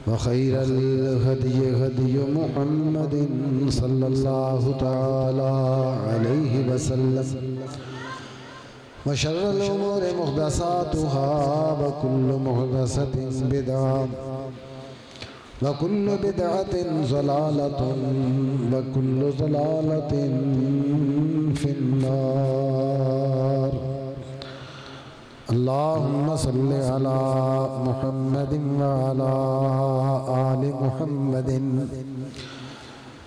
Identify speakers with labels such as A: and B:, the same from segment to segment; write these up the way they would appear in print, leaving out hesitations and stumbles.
A: وخير الهدي هدي محمد صلى الله تعالى عليه وسلم وشر الأمور محدثاتها وكل محدثة بدعة وكل بدعة ضلالة وكل ضلالة في النار. اللهم صل على محمد وعلى آل محمد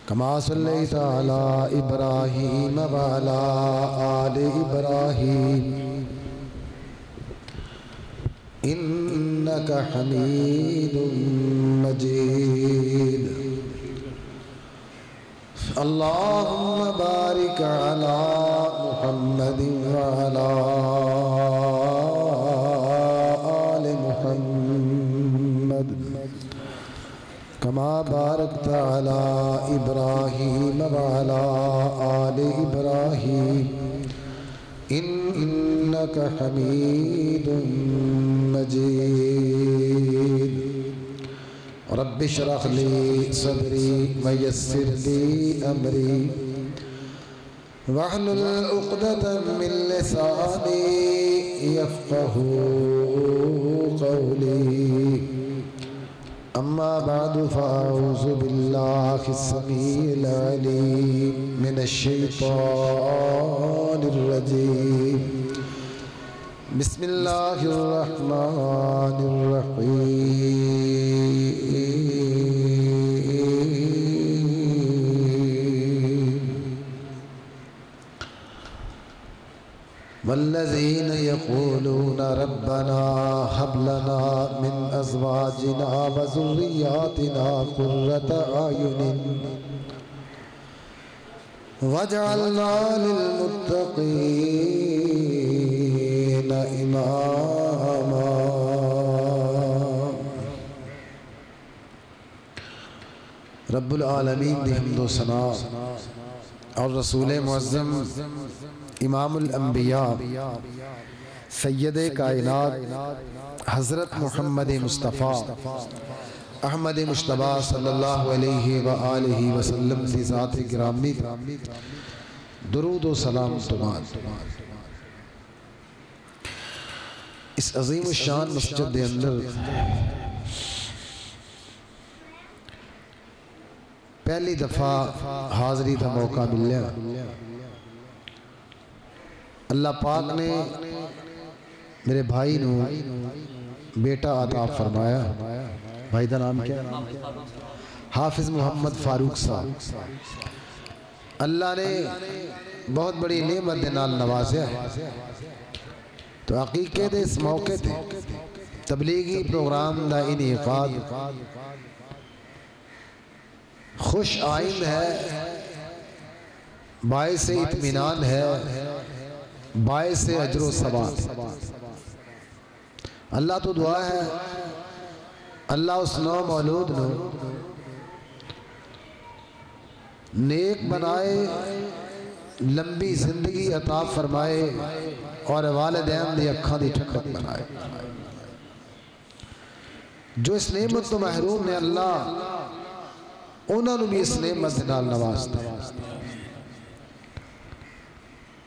A: كما صليت على إبراهيم وعلى آل إبراهيم إنك حميد مجيد. اللهم بارك على محمد وعلى آل محمد كما باركت على إبراهيم وعلى آل إبراهيم إنك حميد مجيد. رب اشرح لي صدري ويسر لي أمري واحلل عقدة من لساني يفقه قولي. أما بعد فأعوذ بالله السميع العليم من الشيطان الرجيم. بسم الله الرحمن الرحيم. والذين يقولون ربنا هب لنا من أزواجنا وذرياتنا قرة أعين واجعلنا للمتقين إماما. رب العالمین دی حمد و ثنا اور رسول معظم امام الانبیاء سید کائنات حضرت محمد مصطفیٰ احمد مجتبی صلی اللہ علیہ وآلہ وسلم کی ذات گرامی درود و سلام تمام. اس عظیم الشان مسجد دے اندر پہلی دفعہ حاضری کا موقع ملیا. اللہ پاک نے میرے بھائی نو بیٹا عطا فرمایا. بھائی دا نام کیا؟ حافظ محمد فاروق صاحب. اللہ نے بہت بڑی نعمت دے نال نوازیا ہے. تو عقیقے دے اس موقع تے تبلیغی پروگرام دا انعقاد خوش آئند ہے، باعث اطمینان ہے، باعث اجر و ثواب. اللہ تو دعا ہے اللہ اس نو مولود نو نیک بنائے، لمبی زندگی عطا فرمائے اور والدین دی اکھاں دی ٹھنڈک بنائے. جو اس نعمت تو محروم نے اللہ انہوں نے بھی اس نعمت نال نوازتا.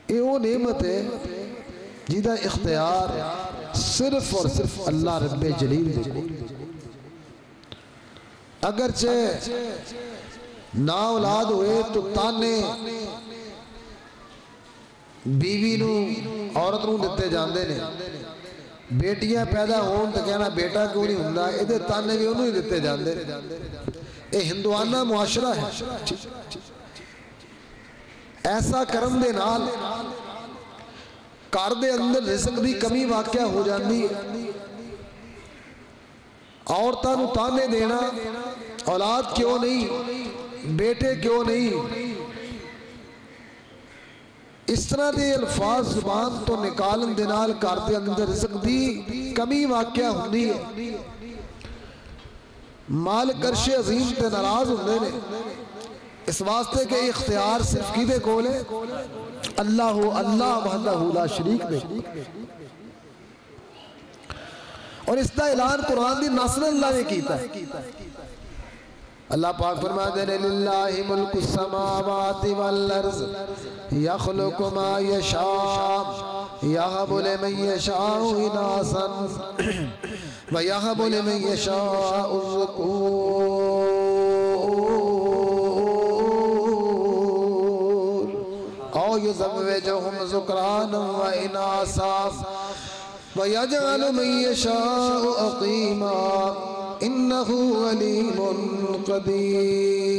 A: یہ وہ نعمت ہے جیدہ اختیار صرف اور صرف اللہ رب جلیل دے کو. اگرچہ نا اولاد ہوئے تو تانے بیوی نو عورت نو دیتے جاندے نے. بیٹیاں پیدا ہون تو کہنا بیٹا کیوں نہیں ہوندا، ادھر تانے بھی انہوں ہی دیتے جاندے. اے ہندوانہ معاشرہ ہے. ایسا کرم دے نال کار دے اندر رزق دی کمی واقعہ ہو جاندی. عورتاں نو تانے دینا اولاد کیوں نہیں، بیٹے کیوں نہیں، اس طرح دے الفاظ زبان تو نکالن دے نال کار دے اندر رزق دی کمی واقعہ ہوندی ہے. مالک عرش عظیم تے ناراض ہوندے نے. اس واسطے کہ اختیار صرف کی دے کولے اللہ وحدہ لا شریک دے. اور اس دا اعلان قرآن دی نسل اللہ نے کیتا ہے اللہ پاک فرماتے ہیں للہ ملک السماوات والارض یخلق ما یشاء یہب لمن یشاء اناسا ویہب لمن یشاء الذکور او یزوجہم ذکرانا و اناسا وَيَجْعَلُ مَن يَشَاءُ عَقِيمًا إِنَّهُ عَلِيمٌ قدیر۔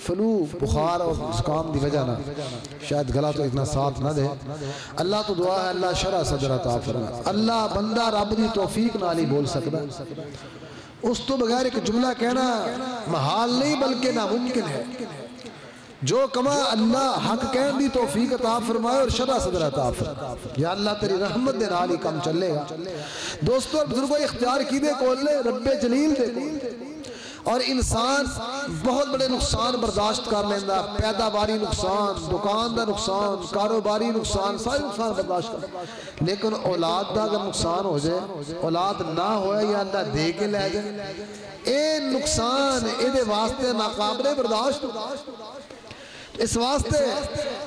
A: فلو بخار اور زکام دی وجہ نہ شاید گلا تو اتنا ساتھ نہ دے اللہ تو دعا ہے اللہ شرح صدر عطا فرمائے اللہ بندہ رب دی توفیق نال ہی بول سکتا اس تو بغیر ایک جملہ کہنا محال نہیں بلکہ ناممکن ہے جو کما اللہ حق کہن دی توفیق عطا فرمائے اور شرح صدر عطا فرمائے یا اللہ تیری رحمت دے نال ہی کم چلے گا دوستو اور بزرگوں اختیار کی دے کول لے رب جلیل دے اور انسان بہت بڑے نقصان برداشت کر لیندہ پیداواری نقصان دکان دا نقصان کاروباری نقصان سارے نقصان برداشت کر لیکن اولاد دا اگر نقصان ہو جائے اولاد نہ ہوئے یا اللہ دے کے لے جائے اے نقصان اے دے واسطے ناقابل برداشت اس واسطے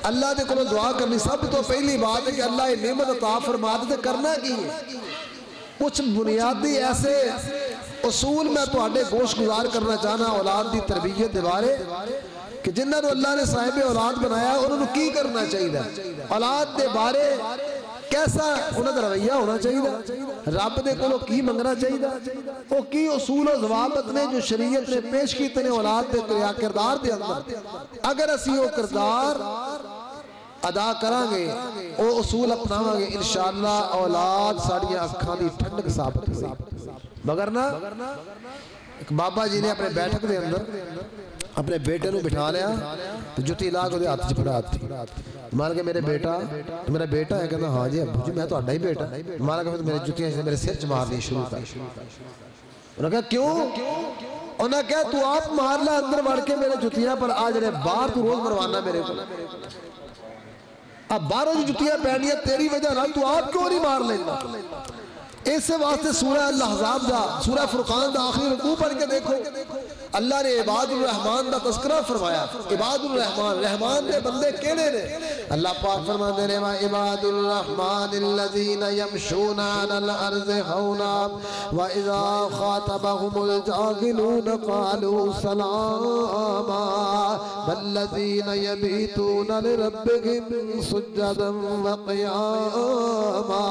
A: اللہ دے کو دعا کرنی سب تو پہلی بات ہے کہ اللہ یہ نعمت عطا فرما دے کرنا کی ہے کچھ بنیادی ایسے اصول میں تو آڈے گوش گزار کرنا چاہنا اولاد دی تربیت دے بارے کہ جنہاں نے اللہ نے صاحب اولاد بنایا انہوں نے کی کرنا چاہیے اولاد دے بارے کیسا انہوں نے رویہ ہونا چاہیے رب دے کو کی منگنا چاہیے وہ کی اصول و ضوابط نے جو شریعت نے پیش کی تنے اولاد دے کردار دے اندر اگر اسی وہ کردار ادا کرانگے وہ اصول اپناوانگے انشاءاللہ اولاد ساڑیاں اکھاں دی ٹھنڈک ثابت ہوئی مگر نہ ایک بابا جی نے اپنے بیٹھک دے اندر اپنے بیٹے نو بٹھا لیا تو جتی لاغ دے ہاتھ چپڑا تھی مانا کہ میرے بیٹا تو میرا بیٹا ہے کہنا ہاں جی ابو جی میں تو اڈا ہی بیٹا مانا کہ میرے جتیاں سے میرے سر چمار دی شروع کر انہوں نے کہا کیوں انہوں نے کہا تو آپ مار لے اندر بڑھ کے میرے جتیاں پر آج رہے بار تو روز مروانا میرے کو اب باروں جو جتیاں پہنی ہے تیری وجہ نہ تو آپ کیوں نہیں مار لیں گا اس واسطے سورہ الاحزاب دا سورہ فرقان دا آخری رکوع پڑھ کے دیکھو اللہ نے عباد الرحمن دا تذکرہ فرمایا عباد الرحمن رحمان دے بندے کہنے نے اللہ پاک فرماتے ہیں عباد الرحمن الذین یمشون علی الارض ہونا وَإِذَا خَاطَبَهُمُ الْجَاهِلُونَ قَالُوا سَلَامًا وَالَّذِينَ يَبِيتُونَ لِرَبِّهِمْ سُجَّدًا وَقِيَامًا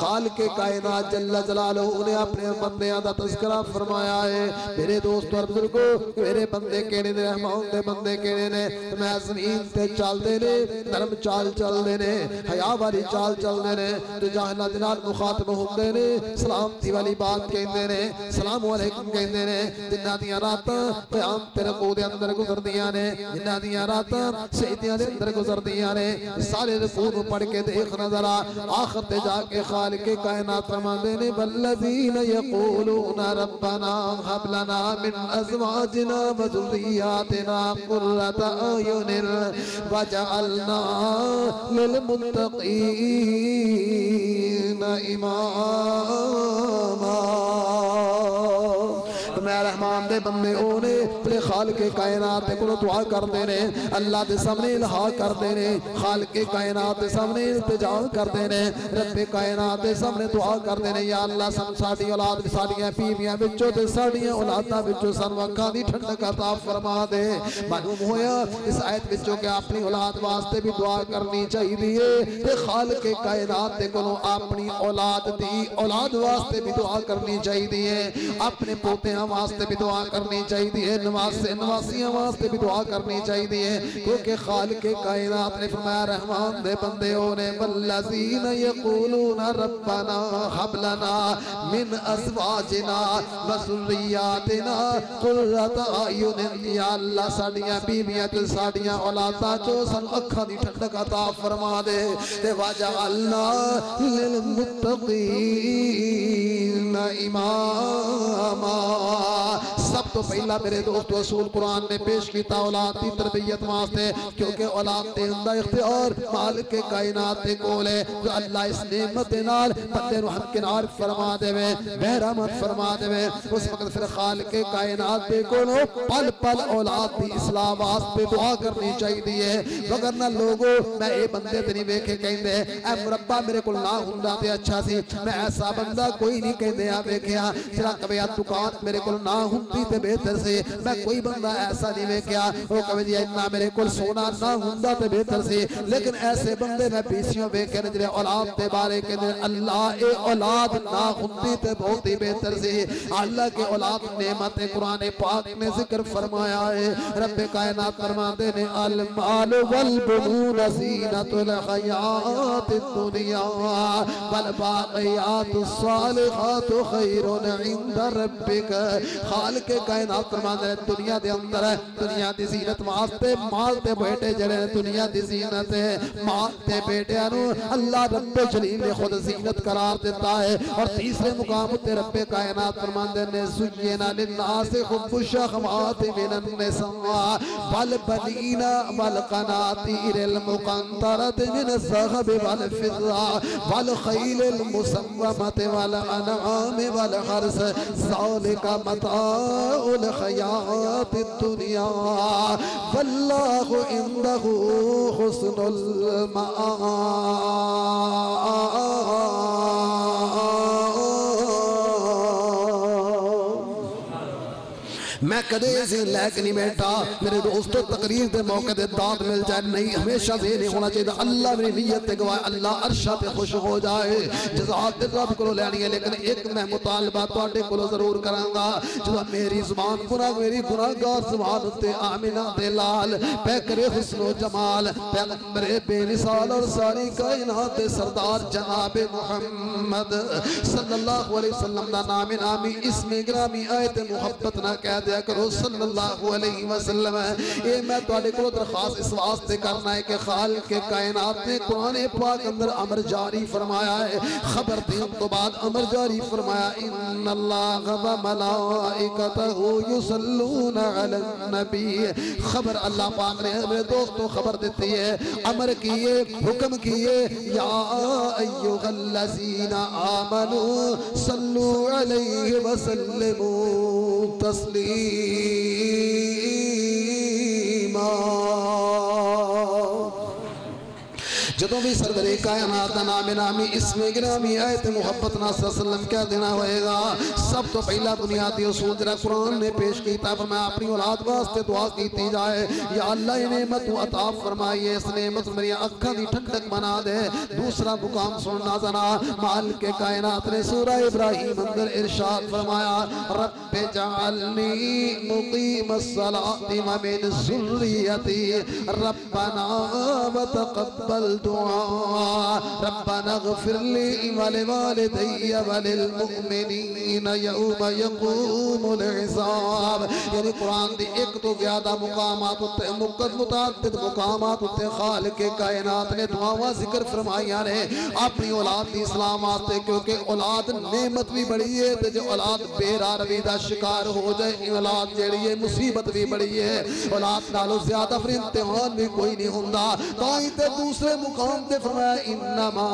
A: خالق کائنات جل جلالہ انہیں اپنے بندیاں دا تذکرہ فرمایا ہے میرے دوست اور بزرگوں میرے بندے کہنے دے رحمان دے بندے کہنے نے میں زمین تے چال دینے نرم چال چال دینے حیاء والی چال چال دینے تو جاہلہ دنال مخاطب ہوں دینے سلامتی والی بات کہیں دینے سلام علیکم کہیں دینے جنہ دیاں راتا قیام تیرے قود اندر گزر دیاں نے جنہ دیاں راتا سیدیاں دے اندر گزر دیاں نے سارے رکود پڑھ کے دیکھ نظرہ آخر تے جا کے خالق کائنات فرما دینے والذین یقولون ربنا حب لنا من ازواجنا وذریاتنا قرۃ اعین وجعلنا للمتقین اماما میں رحمان دے بندے اونے اپنے خالق کائنات دے کو دعا کر دینے اللہ دے سامنے الہا کر دینے خالق کائنات دے سامنے التجا کر دینے رب کائنات دے سامنے دعا کر دینے یا اللہ سن ساڑی اولاد ساڑیاں پیمیاں بچوں تے ساڑیاں اولادہ بچوں سن وقع دی ٹھنڈک عطا فرما دے معلوم ہویا اس آیت بچوں کے اپنی اولاد واسطے بھی دعا کرنی چاہیے تے خالق کائنات دے کو اپنی اولاد دی اولاد واسطے بھی دعا کرنی چاہیے اپنے پوتیاں واسطے بھی دعا کرنی چاہیے نواسیاں واسطے بھی دعا کرنی چاہیے کیونکہ خالق کائنات نے فرمایا رحمان دے بندے ہونے والذین یقولون ربنا حب لنا من ازواجنا وذریاتنا قرۃ اعین یا اللہ ساڑیاں بیویاں تے ساڑیاں اولاداں جو سن اکھاں دی ٹھنڈک عطا فرما دے تے وجعلنا للمتقین اماما سب سب تو پہلا میرے دوست رسول قرآن نے پیش کیتا اولاد دی تربیت واسطے، کیونکہ اولاد تے اندہ اختیار مالک کائنات تے کولے، جو اللہ اس نعمت نال بندے نو ہمکنار فرما دے وے، بہرامت فرما دے وے، اس وقت پھر خالق کائنات تے کولو پل پل اولاد دی اصلاح واسطے دعا کرنی چاہی دیئے، وگرنہ لوگوں میں اے بندے تے نہیں بیکھے کہیں دے اے مربع میرے کل نہ ہوندا تے اچھا سی، میں ایسا بندہ کوئی نہیں کہیں دے آ بیکھیا، جرا کبھی دکان میرے کل نہ ہوندی تے بہتر سے، میں کوئی بندہ ایسا نہیں بیکھیا وہ کبھی جی اتنا میرے کل سونا نہ ہوندا تے بہتر سے، لیکن ایسے بندے میں پیسیوں بیکھے نجرے اولاد تے بارے کے دن اللہ اے اولاد نہ ہوندی تے بہت ہی بہتر سے، اللہ کے اولاد نعمت قرآن پاک نے ذکر فرمایا ہے، رب کائنات فرماتے نے المال والبنون زینت الحیات الدنیا والباقیات الصالحات خیر عند ربک، خالق کائنات فرماتے ہیں دنیا دے اندر ہے، دنیا دی زینت واسطے مال تے بیٹے جڑے دنیا دی زینت ہے، مال تے بیٹے انو اللہ رب جلیل نے خود زینت قرار دیتا ہے، اور تیسرے مقام تے رب کائنات فرماتے ہیں زینا للناس حب الشہوات من النساء والبنین والقناطیر المقنطرۃ من الذهب والفضة والخیل المسومۃ والانعام والحرث ذلک متاع الحیاۃ الدنیا واللہ عنده حسن المآب۔ میں کدے ذہن لے کے نہیں بیٹھا میرے دوستو تقریر دے موقع دے داد مل جائے نہیں، ہمیشہ ذہن ہونا چاہیے اللہ میری نیت تے گواہ اللہ عرشہ تے خوش ہو جائے، جزات دے رب کو لینی ہے، لیکن ایک میں مطالبہ توڑے کو ضرور کرانگا، جزا میری زبان میری گناہگار زبان تے آمینہ دے لال پیکر حسن و جمال پیغمبر بے نثال اور ساری کائنات سردار جناب محمد صلی اللہ علیہ وسلم دا نام نامی اسم گرامی آیت محبت نہ کہہ دیا کرو صلی اللہ علیہ وسلم، اے میں توڑے کو درخواست اس واسطے کرنا ہے کہ خالق کائنات نے قرآن پاک اندر امر جاری فرمایا ہے، خبر دیں تو بعد امر جاری فرمایا ان اللہ و ملائکتہ یصلون علی النبی، خبر اللہ پاک نے میرے دوستوں خبر دیتی ہے، امر کیے حکم کیے یا ایوہ الذین آمنوا صلو علیہ وسلموا تسلیما۔ جدوں بھی سرورِ کائنات نام نامی اسم گرامی آیت محبت صلی اللہ علیہ وسلم کیا دینا ہوئے گا، سب تو پہلا بنیادی اصول جرا قرآن نے پیش کیتا فرمایا اپنی اولاد واسطے دعا کیتی جائے یا اللہ یہ نعمت عطا فرمائیے، اس نعمت میری اکھاں دی ٹھنڈک بنا دے۔ دوسرا مقام سننا ذرا مالک کائنات نے سورہ ابراہیم اندر ارشاد فرمایا رب جعلنی مقیم الصلاۃ ومن ذریتی ربنا وتقبل ربنا اغفر لی ولوالدی وللمؤمنین یوم یقوم الحساب، یعنی قرآن دی ایک تو زیادہ مقامات متعدد مقامات خالق کائنات نے دعاواں ذکر فرمائیاں نے اپنی اولاد دی اسلام آتے، کیونکہ اولاد نعمت بھی بڑی ہے تے جو اولاد بیرا روی دا شکار ہو جائے اولاد جیڑی ہے مصیبت بھی بڑی ہے، اولاد نالو زیادہ پر امتحان بھی کوئی نہیں ہوندہ، تاہی تے دوسرے مقام تے فرمایا انما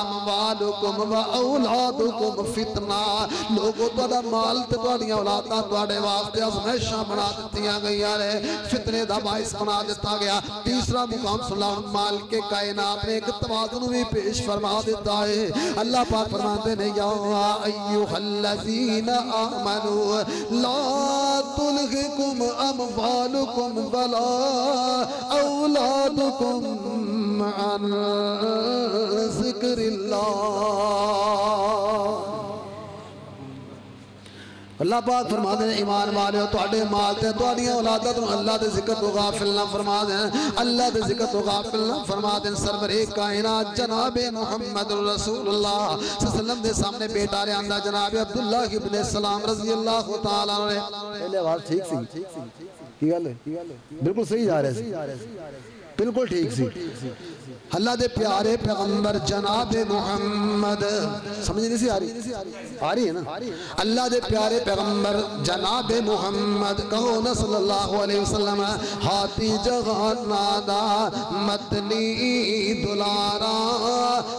A: اموالکم و اولادکم فتنہ، لوگوں توڑا مال تے توڑیاں اولاداں توڑے واسطے ازمیشاں بنا دیتیاں گئیاں رہے، فتنے دا باعث بنا دیتا گیا۔ تیسرا مقام صلی اللہ علیہ مال کے کائنات نے ایک توازن بھی پیش فرما دیتا ہے، اللہ پاک فرماتے ہیں یا ایوہ الذین آمنوا لا تلغکم اموالکم ولا اولادکم عن ذکر اللہ۔ اللہ پاک فرما دیں ایمان والے ہو توڑے مال تے توڑیاں اولادہ تم اللہ دے ذکر تو غافل نہ فرما دیں، اللہ دے ذکر تو غافل نہ فرما دیں۔ سرور کائنات جناب محمد رسول اللہ صلی اللہ علیہ وسلم دے سامنے بیٹا رہے اندہ جناب عبداللہ ابن السلام رضی اللہ تعالیٰ عنہ۔ پہلے آواز ٹھیک سی کی گل ہے بالکل صحیح جا رہے ہیں، بالکل ٹھیک سی اللہ دے پیارے پیغمبر جناب محمد سمجھ نہیں سی آ رہی ہے نا اللہ دے پیارے پیغمبر جناب محمد کہو نا صلی اللہ علیہ وسلم ہاتھی جہان نادا مدنی دلارا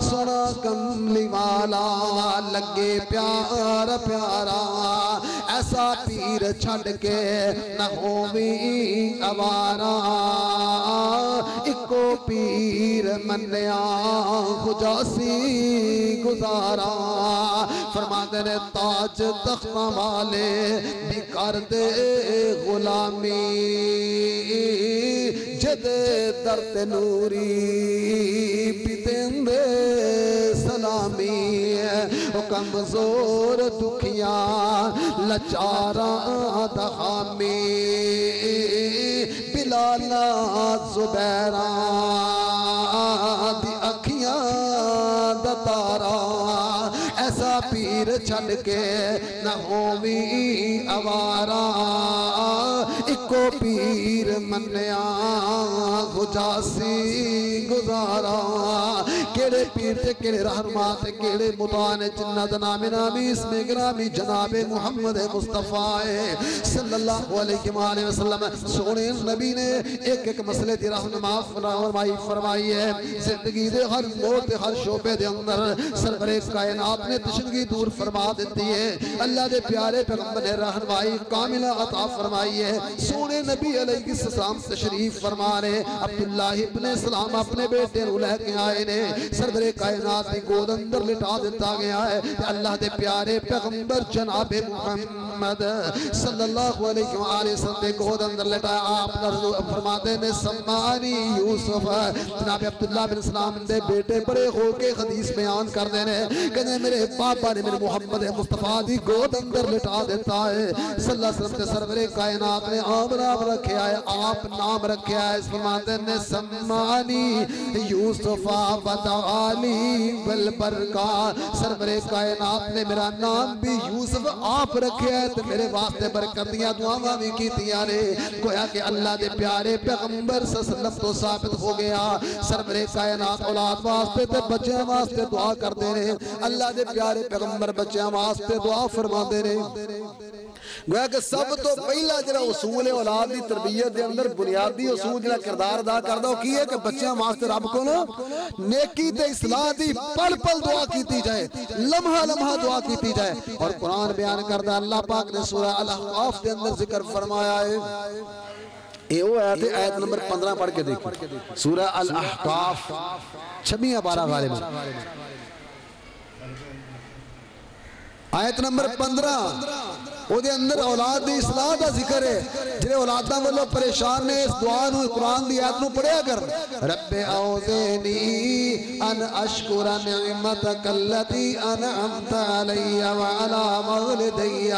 A: سنا کملی والا لگے پیارا پیارا ایسا پیر چھڑ کے نہ ہووی اوارا اکو پیر منیا خجاسی گزارا فرماتے نے تاج تختہ والے بھی کر دے غلامی جد درد نوری بھی دیں دے سلامی کمزور دکھیاں لچارا دخامی بلالا زبیرہ دی اکھیاں دتارا ایسا پیر چھڑ کے نہ ہووی اوارا اکو پیر منیا خجاسی گزارا کیڑے پیر تے کیڑے رہنما تے کیڑے متان جنت نامی اسم گرامی جناب محمد مصطفیٰ صلی اللہ علیہ وآلہ وسلم سونے نبی نے ایک مسئلے دی رہنما فرمائی ہے زندگی دے ہر موڑ دے ہر شعبے دے اندر سرور کائنات نے تشنگی دور فرما دیتی ہے اللہ دے پیارے پیغمبر نے رہنمائی کاملہ عطا فرمائی ہے سونے نبی علیہ السلام تشریف فرما رہے عبداللہ ابن اسلام اپنے بیٹے رو لے کے آئے نے سرور کائنات کی گود اندر لٹا دیتا گیا ہے اللہ دے پیارے پیغمبر جناب محمد صلی اللہ علیہ وآلہ وسلم دے گود اندر لٹایا آپ فرماتے نے سمانی یوسف جناب عبداللہ بن اسلام دے بیٹے بڑے ہو کے حدیث بیان کر دینے کہنے میرے پاپا نے میرے محمد مصطفیٰ دی گود اندر لٹا دیتا ہے صلی اللہ علیہ وسلم دے سرور کائنات نے آپ نام رکھے آئے آپ نام رکھے آئے فرماتے نے سمانی یوسف ودعالی بالبرکہ سرور کائنات نے میرا نام بھی یوسف آپ رکھے آئے تو میرے واسطے برکتیاں دعاواں بھی کیتیاں نے گویا کہ اللہ دے پیارے پیغمبر صلی اللہ علیہ وسلم تو ثابت ہو گیا سرور کائنات اولاد واسطے تے بچے واسطے دعا کر دے رہے اللہ دے پیارے پیغمبر بچے واسطے دعا فرما دے رہے گویا کہ سب تو پہلا جڑا اصول اولاد دی تربیت دے اندر بنیادی اصول جڑا کردار ادا کردا او کی ہے کہ بچیاں واسطے رب کو نیکی تے اصلاح دی پل پل دعا کیتی جائے لمحہ لمحہ دعا کیتی جائے اور قرآن بیان کردا اللہ پاک نے سورہ الاحقاف دے اندر ذکر فرمایا ہے اے وہ آیت نمبر 15 پڑھ کے دیکھیں سورہ الاحقاف 26 12 غالباً آیت نمبر 15 وہ دے اندر اولاد دی اصلاح دا ذکر ہے جنہیں اولاداں والو پریشان نے اس دعا نو قرآن دی آیت نو پڑھیا کر رب اعوذنی ان اشکر نعمتک اللتی انعمت علی وعلا مولدی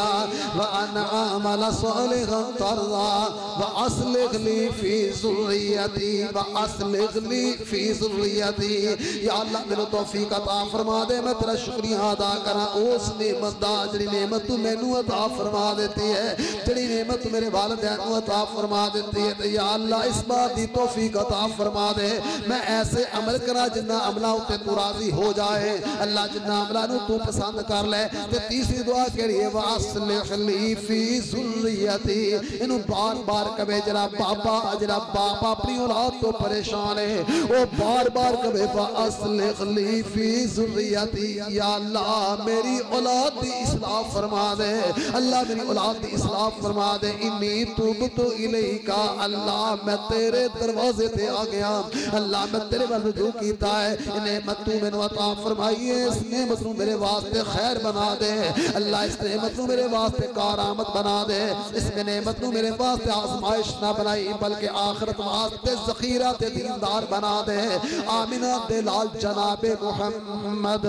A: وان اعمل صالحا ترضا واصلح لی فی ذریتی واصلح لی فی ذریتی یا اللہ میرے توفیق عطا فرما دے میں تیرا شکریہ ادا کرا اس نعمت دا جڑی نعمت تو مینوں عطا فرما دیتی ہے جڑی نعمت میرے والدین کو عطا فرما دیتی ہے یا اللہ اس بات دی توفیق عطا فرما دے میں ایسے عمل کرا جنہ عملہ ہوتے تو راضی ہو جائے اللہ جنہ عملہ نو تو پسند کر لے تے تیسری دعا کریے وَأَصْلِحْ لِي فِي ذُرِّيَّتِي انہوں بار بار کبھی جرا باپا اپنی اولاد تو پریشان ہے وہ بار بار کبھی وَأَصْلِحْ لِي فِي ذُرِّيَّتِي یا اللہ میری اولاد دی اصلاح فرما دے اللہ میری اولاد دی اصلاح فرما دے انی توبتو الیکا اللہ میں تیرے دروازے تے آ گیا اللہ میں تیرے رجوع کیتا ہے نعمت تو میں عطا فرمائیے اس نعمت نو میرے واسطے خیر بنا دے اللہ اس نعمت نو میرے واسطے کارآمد بنا دے اس میں نعمت نو میرے واسطے آزمائش نہ بنائی بلکہ آخرت واسطے ذخیرہ تے دیندار بنا دے آمینہ دلال جناب محمد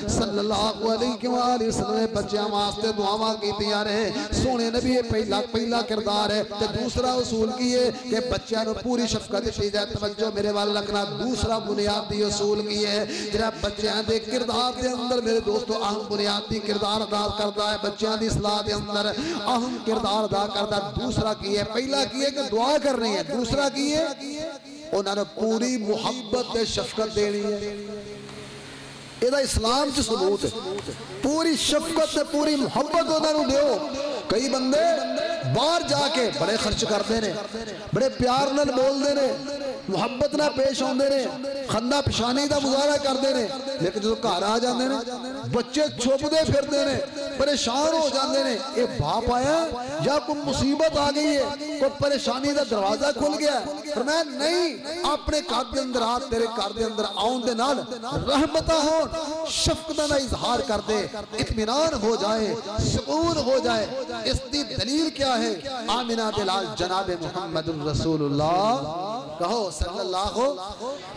A: صلی اللہ علیہ وآلہ وسلم بچیاں واسطے دعاواں کیتیاں رہے سونے نبی پہلا کردار ہے تے دوسرا اصول کی ہے کہ بچیاں نو پوری شفقت دی جائے توجہ میرے وال رکھنا دوسرا بنیادی اصول کی ہے جنہا بچیاں دے کردار دے اندر میرے دوستو اہم بنیادی کردار ادا کرتا ہے بچیاں دی اصلاح دے اندر اہم کردار ادا کرتا ہے دوسرا کی ہے پہلا کی ہے کہ دعا کرنی ہے دوسرا کی ہے انہوں نے پوری محبت شفقت دینی ہے یہ اسلام کی ثبوت ہے پوری شفقت پوری محبت انہوں نے دیو کئی بندے باہر جا کے بڑے خرچ کرتے ہیں بڑے پیار نال بول دے نے محبت نہ پیش ہوندے نے خندہ پشانی دا مظاہرہ کردے نے لیکن جو گھر آ جاندے نے بچے چھپدے پھردے نے پریشان ہو جاندے نے اے باپ آیا یا کوئی مصیبت آ گئی ہے کوئی پریشانی دا دروازہ کھل گیا فرمایا نہیں اپنے گھر دے اندر آ تیرے گھر دے اندر آؤن دے نال رحمتاں ہون شفقتاں دا اظہار کر دے اطمینان ہو جائے سکون ہو جائے اس دی دلیل کیا ہے آمنہ دلال جناب محمد رسول اللہ کہو صلی اللہ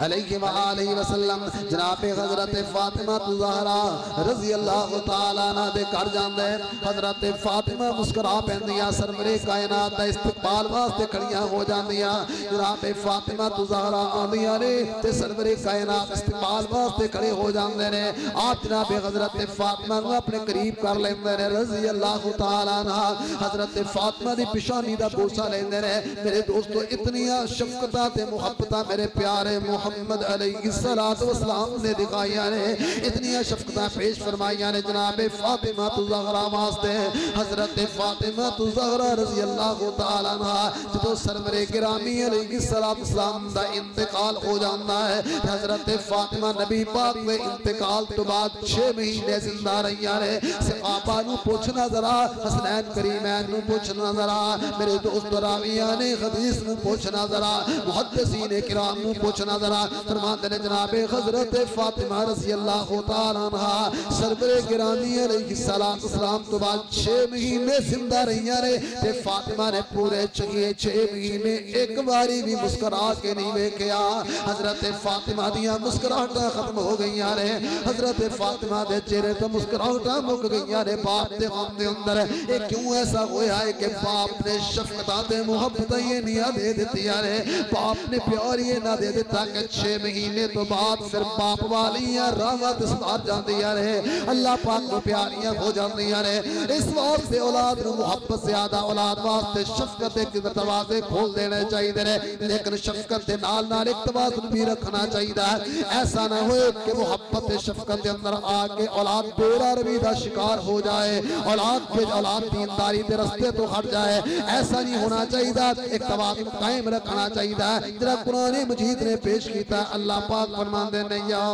A: علیہ وآلہ وسلم جناب حضرت فاطمہ زہرا رضی اللہ تعالیٰ عنہ دے کر جاندے حضرت فاطمہ مسکرا پہندیاں سرور کائنات استقبال واسطے کھڑیاں ہو جاندیاں جناب فاطمہ زہرا آندیاں نے تے سرور کائنات استقبال واسطے کھڑے ہو جاندے نے آپ جناب حضرت فاطمہ کو اپنے قریب کر لیندے نے رضی اللہ تعالیٰ عنہ حضرت فاطمہ دی پشانی دا بوسہ لیندے نے میرے دوستو اتنیاں شفقتاں تے محبتاں میرے پیارے محمد علیہ السلام نے دکھائیاں نے اتنیاں شفقتاں پیش فرمائیاں نے جناب فاطمہ زہرا واسطے حضرت فاطمہ زہرا رضی اللہ تعالیٰ عنہ جدو سرور گرامی علیہ السلام دا انتقال ہو جانا ہے حضرت فاطمہ نبی پاک میں انتقال تو بعد 6 مہینے زندہ رہیاں نے صحابہ نو پوچھنا ذرا حسنین کریمین نو پوچھنا ذرا میرے دوست راویان حدیث نو پوچھنا ذرا محدثین کرام نو پوچھنا ذرا فرماتے ہیں جناب حضرت فاطمہ رضی اللہ تعالیٰ عنہ سرور گرامی علیہ السلام تو بعد 6 مہینے زندہ رہیاں نے تے فاطمہ نے پورے 6 مہینے ایک باری بھی مسکرا کے نہیں ویکھیا حضرت فاطمہ دیاں مسکراہٹاں ختم ہو گئیاں نے حضرت فاطمہ دے چہرے تو مسکراہٹاں مک گئیاں نے باپ دے غم دے اندر اے کیوں ایسا ہویا ہے کہ باپ نے شفقتاں تے محبتاں یہ نہیں دے دیتیاں نے باپ نے پیار یہ نہ دے دیتا کہ 6 مہینے تو بعد پھر باپ والیاں راوت سدار جاندیاں رہے اللہ پاک کو پیاریاں ہو جاندیاں رہے اس واسطے اولاد نو محبت زیادہ اولاد واسطے شفقت کے دروازے کھول دینے چاہیے رہے لیکن شفقت دے نال نال اقتباس بھی رکھنا چاہیے ایسا نہ ہوئے کہ محبت شفقت دے اندر آکے اولاد بیرا روی دا شکار ہو جائے اولاد دینداری دے رستے تو ہٹ جائے ایسا نہیں ہونا چاہیے اقتباس قائم رکھنا چاہیے جرا قرآن مجید نے پیش کیتا اللہ پاک فرمان دینے یا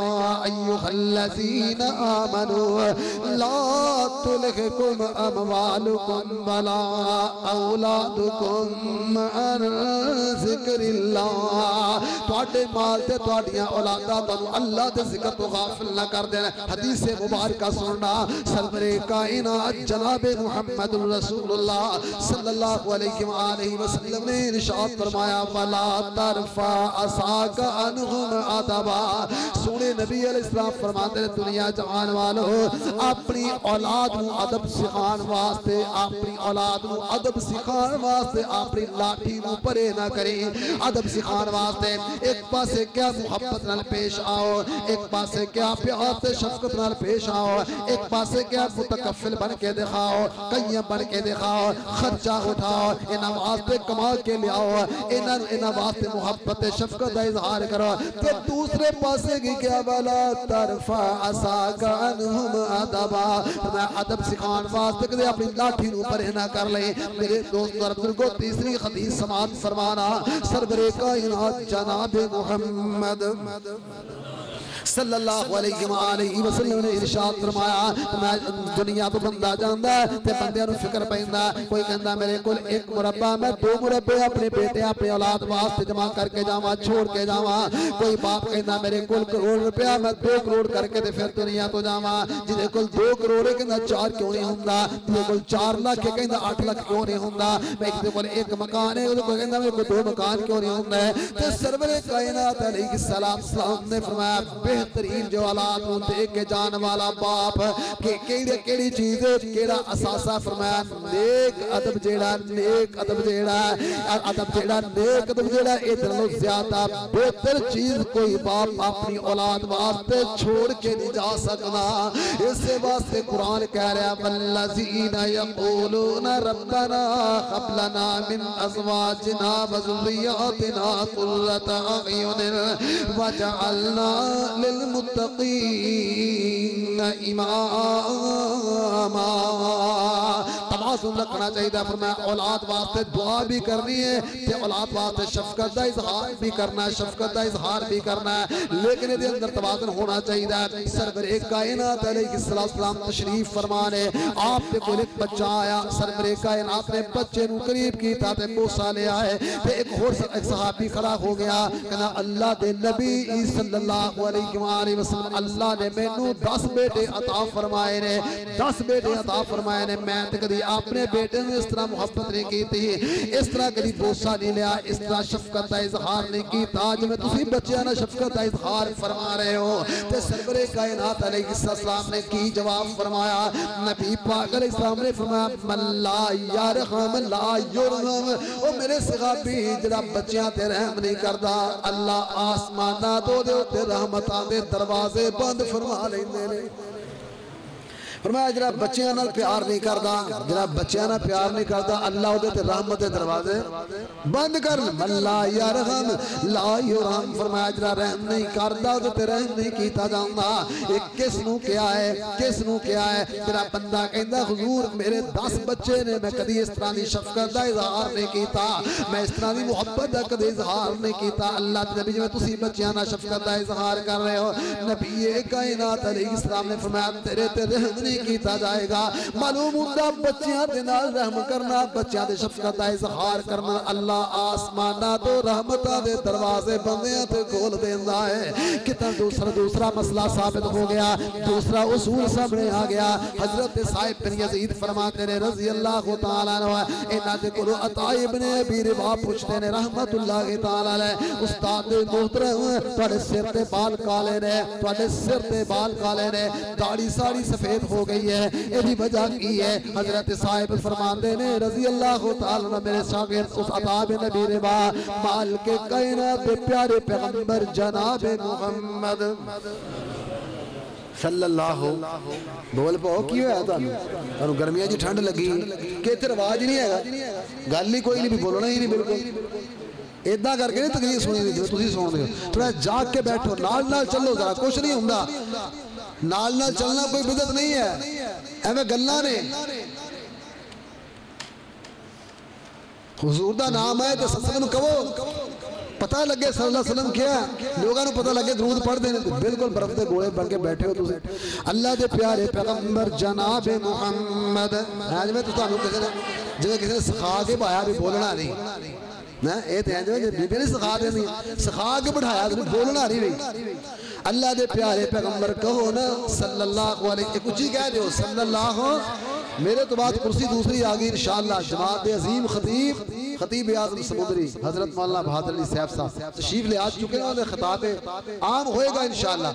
A: ایوہ الذین آمنوا لا تلہکم اموالکم ولا اولادکم عن ذکر اللہ توڑے مال تے توڑیاں اولادہ تو اللہ دے ذکر تو غافل نہ کر دینا حدیث مبارکہ سننا سرور کائنات جناب محمد رسول اللہ صلی اللہ علیہ وآلہ وسلم نے ارشاد فرمایا وَلَا تَرْفَعْ عَصَاكَ عَنْهُمْ عَدَبًا سونے نبی علیہ السلام فرماتے ہیں دنیا جہان والو اپنی اولاد نو ادب سکھان واسطے اپنی اولاد نو ادب سکھان واسطے اپنی لاٹھی نو پرے نہ کریں ادب سکھان واسطے ایک پاسے کیا محبت نال پیش آؤ ایک پاسے کیا پیار تے شفقت نال پیش آؤ ایک پاسے کیا متکفل بن کے دکھاؤ قیم بن کے دکھاؤ خرچہ اٹھاؤ انہاں واسطے کما کے لے آؤ انہاں واسطے محبت شفقت کا اظہار کرو تو دوسرے پاسے کی کیا والا ترفع عصاک عنہم ادبا میں ادب سکھان واسطے کہ اپنی لاٹھی نو پر نہ کر لیں میرے دوست اور بزرگوں تیسری حدیث سماعت فرمانا سرور کائنات جناب محمد صلی اللہ علیہ وآلہ وسلم نے ارشاد فرمایا میں دنیا تو بندہ جاندہ ہے تے بندے نو فکر پہندہ کوئی کہندہ میرے کل 1 مربع میں 2 مربع اپنے بیٹے اپنے اولاد واسطے جمع کر کے جاواں چھوڑ کے جاواں کوئی باپ کہندہ میرے کل 1 کروڑ روپیہ میں 2 کروڑ کر کے دے پھر دنیا تو جاواں جنہیں کل 2 کروڑ ہے کہندہ 4 کیوں نہیں ہوندہ جنہیں کل 4 لاکھ ہے کہندہ 8 لاکھ کیوں نہیں ہوندہ میں کل 1 مکان ہے کہندہ میرے کل 2 مکان کیوں نہیں ہوندہ ہے تے سرور کائنات علیہ السلام نے فرمایا بہترین جو اولاد نو دے کے جان والا باپ کہ کیڑی چیز ہے کیڑا اساسا فرمایا نیک ادب جیڑا نیک ادب جیڑا نیک ادب جیڑا ادھروں زیادہ بہتر چیز کوئی باپ اپنی اولاد واسطے چھوڑ کے نہیں جا سکتا اس واسطے قرآن کہہ رہا والذین یقولون ربنا هب لنا من ازواجنا وذریاتنا قرۃ اعین وجعلنا للمتقین اماما توازن رکھنا چاہیے فرمایا اولاد واسطے دعا بھی کرنی ہے تے اولاد واسطے شفقت دا اظہار بھی کرنا ہے شفقت دا اظہار بھی کرنا ہے لیکن دے اندر توازن ہونا چاہیے سرور کائنات علیہ السلام تشریف فرمانے آپ تے کوئی ایک بچہ آیا سرور کائنات نے بچے نو قریب کیتا تے بوسا لے آئے تے ایک اور ایک صحابی کھڑا ہو گیا کہنا اللہ دے نبی صلی اللہ علیہ وآلہ وسلم اللہ نے مینوں 10 بیٹے عطا فرمائے نے 10 بیٹے عطا فرمائے نے میں تے کدی اپنے بیٹے نے اس طرح محبت نہیں کی تھی اس طرح کدی بوسا نہیں لیا اس طرح شفقت کا اظہار نہیں کیتا جو میں تسی بچیاں نہ شفقت کا اظہار فرما رہے ہو تے سرور کائنات علیہ السلام نے کی جواب فرمایا نبی پاک علیہ السلام نے فرمایا من لا یرحم لا یرحم او میرے صحابی جڑا بچیاں تے رحم نہیں کردا اللہ آسماناں دے تے رحمتاں دے دروازے بند فرما لیندے نے فرمایا جڑا بچیاں نال پیار نہیں کردا جڑا بچیاں نال پیار نہیں کردا اللہ اودے تے رحمت دے دروازے بند کر من لا یرحم لا یرحم فرمایا جڑا رحم نہیں کردا اودے تے رحم نہیں کیتا جاندا ایک کس نو کیا ہے جڑا بندہ کہندا حضور میرے 10 بچے نے میں کدی اس طرح دی شفقت دا اظہار نہیں کیتا میں اس طرح دی محبت دا کدی اظہار نہیں کیتا اللہ تے نبی جویں تسی بچیاں نال شفقت دا اظہار کر رہے ہو نبی کائنات علیہ السلام نے فرمایا تیرے تے رحم کیتا جائے گا معلوم ہوتا بچیاں دے نال رحم کرنا بچیاں دے شفقت دا اظہار کرنا اللہ آسمانہ تو رحمتہ دے دروازے بندیاں تے کھول دیندا ہے کتنا دوسرا مسئلہ ثابت ہو گیا دوسرا اصول سامنے آ گیا حضرت صاحب بن یزید فرماتے نے رضی اللہ تعالیٰ عنہ انہاں دے کولوں عطا ابن ابی رباح پوچھتے نے رحمت اللہ تعالیٰ علیہ استاد محترم تواڈے سر تے بال کالے نے تواڈے سر تے بال کالے نے داڑھی ساری سفید ہو گئی ہے یہ بھی وجہ کی ہے حضرت صاحب فرماندے نے رضی اللہ تعالیٰ عنہ میرے شاگرد اس عطا بن ابی رباح مال کے کائنات پیارے پیغمبر جناب محمد صلی اللہ بول پاؤ کی ہویا تھا انہوں گرمیاں جی ٹھنڈ لگی کہ اتر آواز نہیں ہے گا گل نہیں کوئی نہیں بھی بولنا ہی نہیں بالکل ایدہ کر کے نہیں تقریر سنی دی تسی سن دے تھوڑا جاگ کے بیٹھو نال چلو ذرا کچھ نہیں ہوندا نال چلنا کوئی بدعت نہیں ہے ایویں گلاں نے حضور دا نام ہے تے سلام کہو پتہ لگے صلی اللہ علیہ وسلم کیا لوگاں نوں پتہ لگے درود پڑھ دے بالکل برف دے گوڑے بن کے بیٹھے ہو تسی اللہ دے پیارے پیغمبر جناب محمد اج میں تانوں کسے نے سکھا کے پایا بھی بولنا نہیں نا اے تے جو بیبی نے سکھا دینی سکھا کے بٹھایا تے بولنا نہیں بھئی اللہ دے پیارے پیغمبر کہو نا صلی اللہ علیہ کچھ ہی کہہ دیو صلی اللہ میرے تو بات کرسی دوسری آگئی انشاءاللہ جماعت عظیم خطیب اعظم سمندری حضرت مولانا بہادر علی صاحب صاحب تشریف لے آ چکے ہیں انہیں خطاب عام ہوئے گا انشاءاللہ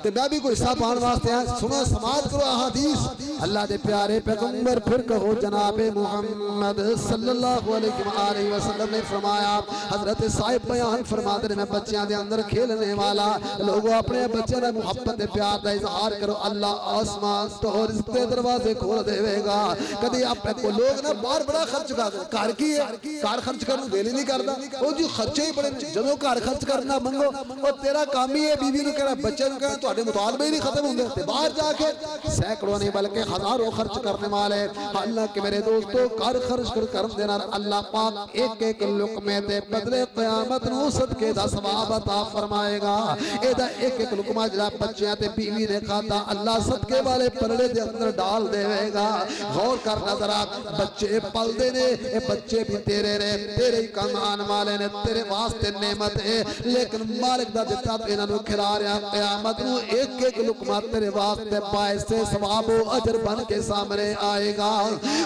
A: تو میں بھی کوئی حصہ پان واسطے ہیں سنو سماعت کرو احادیث اللہ دے پیارے پیغمبر پھر کہو جناب محمد صلی اللہ علیہ وسلم نے فرمایا حضرت صاحب بیان فرماتے ہیں میں بچیاں دے اندر کھیلنے والا لوگوں اپنے بچے نے محبت دے پیار دا اظہار کرو اللہ آسمان تو رزق دے دروازے کھول دے گا کدی آپ کو لوگ نا بار بڑا خرچ کر کی ہے کار خرچ کرنا دل ہی نہیں کرتا وہ جو خرچے ہی بڑے جدوں کار خرچ کرنا منگو وہ تیرا کام ہی ہے بیوی نو کہنا بچے نو کہنا تواڈے مطالبے ہی نہیں ختم ہوندے تے باہر جا کے سینکڑوں نہیں بلکہ ہزاروں خرچ کرنے والے اللہ کے میرے دوستو کار خرچ کر دینا اللہ پاک ایک ایک لقمے تے بدلے قیامت نو صدقے دا ثواب عطا فرمائے گا اے دا ایک ایک لقمہ جڑا بچیاں تے بیوی نے کھاتا اللہ صدقے والے پلڑے دے اندر ڈال دے گا غور کر نظر بچے پل دے نے اے بچے بھی تیرے رہے تیرے ہی کامان والے نے تیرے واسطے نعمت ہے لیکن مالک دا دیتا تو انہوں نے کھلا رہا قیامت نو ایک ایک لقمہ تیرے واسطے باعث سے ثواب و اجر بن کے سامنے آئے گا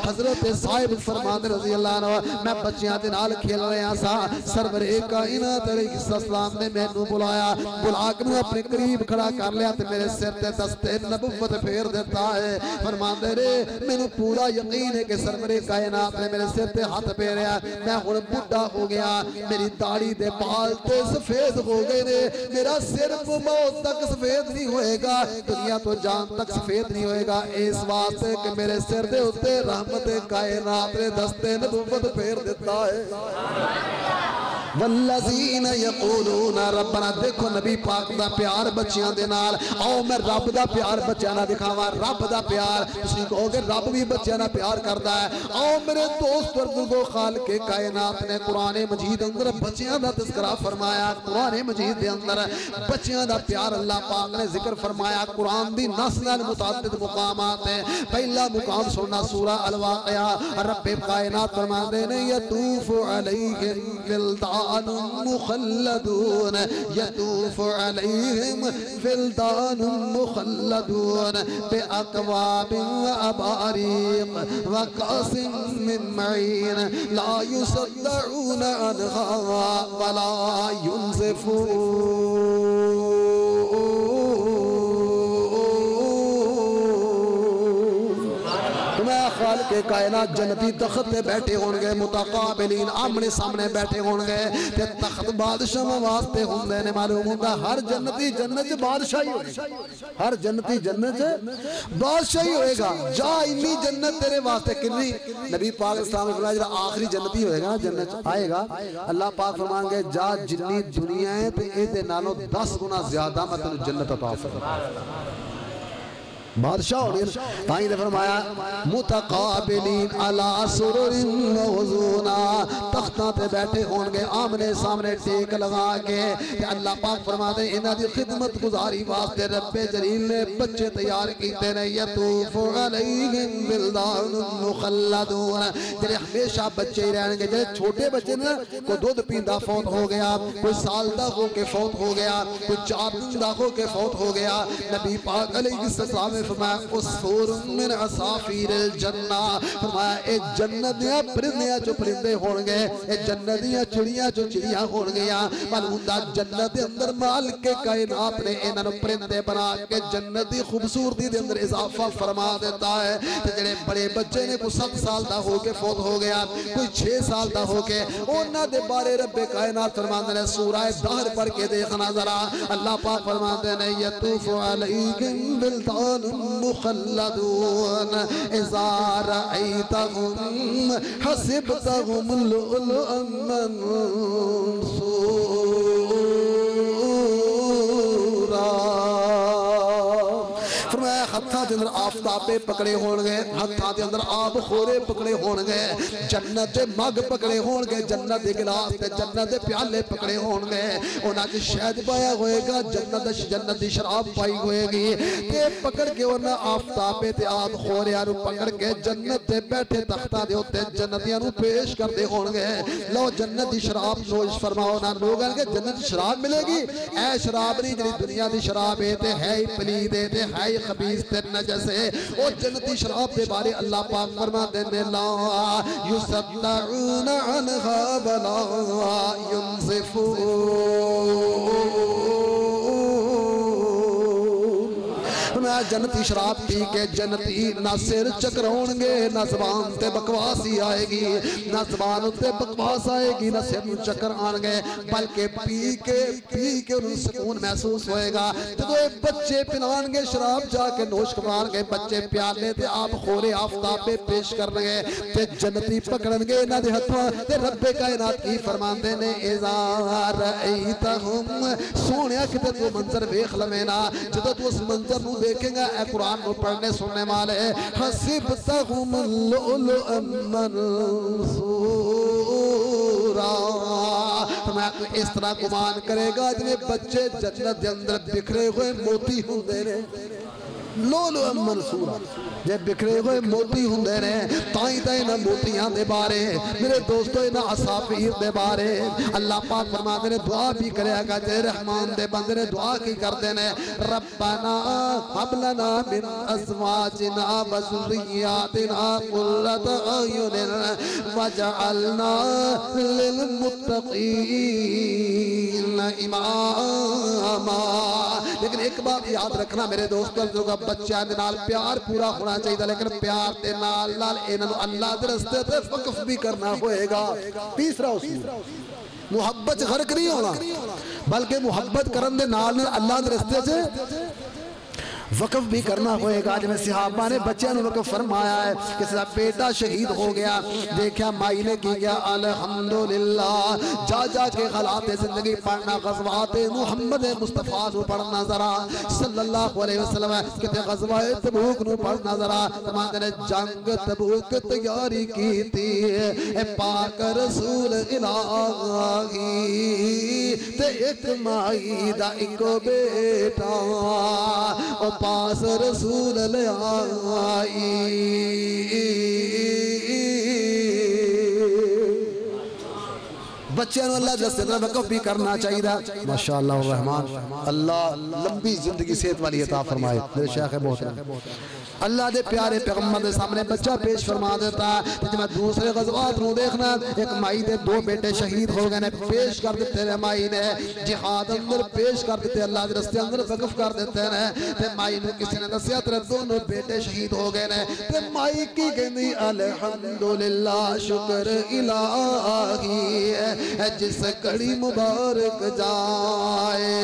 A: حضرت صاحب فرمان رضی اللہ عنہ میں بچیاں دنال کھیل رہے ہیں سا سرور کائنات علیہ السلام نے میں نو بلایا بلا کے نو اپنے قریب کھڑا کر لیا تے میرے سر تے دستے نبوت پھیر دیتا ہے فرماندے نے مینوں پورا یقین ہے کہ سرور کائنات نے میرے سر تے ہاتھ پھیریا میں ہن بڈھا ہو گیا میری داڑھی دے بال تے سفید ہو گئے نے میرا صرف موت تک سفید نہیں ہوئے گا دنیا تو جان تک سفید نہیں ہوئے گا اس واسطے کہ میرے سر دے اتے رحمت کائنات نے دستے نبوت پھیر دیتا ہے والذین یقولون ربنا دیکھو نبی پاک دا پیار بچیاں دے نال آؤ میں رب دا پیار بچیاں نہ دکھاواں رب دا پیار تسی کہو کہ رب بھی بچیاں نہ پیار کردا ہے آؤ میرے دوست اور بزرگو خالق کائنات نے قرآن مجید اندر بچیاں دا تذکرہ فرمایا قرآن مجید دے اندر بچیاں دا پیار اللہ پاک نے ذکر فرمایا قرآن دی نسل متعدد مقامات ہیں پہلا مقام سننا سورہ الواقعہ رب کائنات فرماندے نے یطوف علیہم ولدان مخلدون يطوف عليهم ولدان مخلدون بأكواب وأباريق وكأس من معين لا يصدعون عنها ولا ينزفون خالق کائنات جنتی تخت پہ بیٹھے ہونگے متقابلین آمنے سامنے بیٹھے ہونگے تے تخت بادشاہ واسطے ہوندے نے معلوم ہوگا ہر جنتی جنت بادشاہی ہوئے ہر جنتی جنت بادشاہی ہوئے گا جا انی جنت تیرے واسطے کنی نبی پاک اسلام نے فرمایا جب آخری جنتی ہوئے گا جنت آئے گا اللہ پاک فرمائیں گے جا جنی دنیا ہے تے اے دے نالوں 10 گنا زیادہ میں تنو جنت عطا فرمائے بادشاہ ہونے تائیں دے فرمایا متقابلین علی سرر موضونا تختاں تے بیٹھے ہونگے آمنے سامنے ٹیک لگا کے کہ اللہ پاک فرما دے انہاں دی خدمت گزاری واسطے رب جلیل نے بچے تیار کیتے نے یطوف علیہم ولدان مخلدون جنہیں ہمیشہ بچے ہی رہنگے جنہیں چھوٹے بچے نے کوئی دودھ پیندہ فوت ہو گیا کوئی سال دا ہو کے فوت ہو گیا کوئی 4 دن دا ہو کے فوت ہو گیا نبی پاک علیہ السلام فرمایا اسفور من عصافیر الجنہ فرمایا اے جنتیاں پرندیاں جو پرندے ہونگے اے جنتیاں چڑیاں جو چڑیاں ہونگیاں معلومدہ جنت اندر مالک کائنات نے انہوں پرندے بنا کے جنتی خوبصورتی دے اندر اضافہ فرما دیتا ہے جنہیں بڑے بچے نے کوئی 7 سال دا ہو کے فوت ہو گیا کوئی 6 سال دا ہو کے انہاں دے بارے رب کائنات فرماندے نے سورہ دہر پڑھ کے دیکھنا ذرا اللہ پاک فرماندے نے یطوف علیکم ولدان مخلدون اذا رأيتهم حسبتهم لؤلؤا منثورا فرمایا ہتھاں دے اندر آفتابے پکڑے ہونگے ہتھاں دے اندر آب خورے پکڑے ہونگے جنت دے مگ پکڑے ہونگے جنت دے گلاس تے جنت دے پیالے پکڑے ہونگے انہاں دے شہد پایا ہوئے گا جنت دی شراب پائی ہوئے گی تے پکڑ کے انہاں آفتابے تے آب خورے آنو پکڑ کے جنت دے بیٹھے تختہ دے ہوتے جنتیاں نو پیش کر دے ہونگے لو جنت دی شراب نوش فرماؤ نا لوگ آنگے جنت دی شراب ملے گی اے شراب نہیں جنی دنیا دی شراب ہے تے ہے پلید ہے تے ہے خبیث تے نجس ہے او جنتی شراب دے بارے اللہ پاک فرما دینے لا یصدعون عنہا ولا ینزفون جنتی شراب پی کے جنتی نہ سر چکرونگے نہ زبان تے بکواسی آئے گی نہ زبان تے بکواس آئے گی نہ سر چکر آنگے بلکہ پی کے انہوں سکون محسوس ہوئے گا تو ایک بچے پنانگے شراب جا کے نوش کرانگے بچے پیالے تے آپ خورے آفتاب پہ پیش کرنگے تے جنتی پکڑنگے نہ دے ہتھواں تے رب کائنات کی فرمان دینے اذا رأیتہم سونیا کتے تو منظر بیخ لمینا جدو تو اس منظر نو دیکھیں گا اے قرآن کو پڑھنے سننے والے حسبتہم لؤلؤا منثورا میں تو اس طرح گمان کرے گا جنہیں بچے جنت دے اندر بکھرے ہوئے موتی ہوں دے رہے لولو منصورا جے بکھرے ہوئے موتی ہوندے نے تائیں تائیں نہ موتیاں دے بارے میرے دوستو نہ عصافیر دے بارے اللہ پاک فرماتے نے دعا بھی کرے گا جے رحمان دے بندے نے دعا کی کردے نے ربنا حب لنا من ازواجنا و ذریاتنا قرۃ اعین وجعلنا للمتقین اماما لیکن ایک بات یاد رکھنا میرے دوستو جو بچہ دے نال پیار پورا ہونا چاہیے لیکن پیار دے نال انہوں اللہ دے رستے تے وقف بھی کرنا ہوئے گا تیسرا اصول محبت غرق نہیں ہونا بلکہ محبت کرن دے نال اللہ دے رستے سے وقف بھی کرنا ہوئے گا جب صحابہ نے بچیاں نے وقف فرمایا ہے کہ صدا بیٹا شہید ہو گیا دیکھا مائی نے کی گیا الحمدللہ جا جا کے غلات زندگی پڑھنا غزوات محمد مصطفیٰ نو پڑھنا ذرا صلی اللہ علیہ وسلم کہتے غزوہ تبوک نو پڑھنا ذرا تمہاں نے جنگ تبوک تیاری کی تھی اے پاک رسول الہی تے ایک مائی دا ایک بیٹا او پاس رسول لے آئی بچے انہوں اللہ جس سے وقف بھی کرنا چاہیے ماشاءاللہ الرحمن اللہ لمبی زندگی صحت والی عطا فرمائے میرے شیخ محترم اللہ دے پیارے پیغمبر دے سامنے بچہ پیش فرما دیتا ہے جب میں دوسرے غزوات نو دیکھنا ایک مائی دے دو بیٹے شہید ہو گئے نے پیش کر دیتے ہیں مائی نے جہاد اندر پیش کر دیتے اللہ دے رستے اندر وقف کر دیتے ہیں تے مائی نے کسی نے دسیا تیرے دونوں بیٹے شہید ہو گئے نے تے مائی کی کہنی الحمدللہ شکر الہی جس کڑی مبارک جائے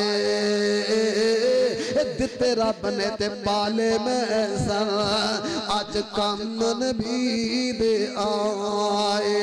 A: دیتے رب نے تے پالے میں سن آج کامن بھی دے آئے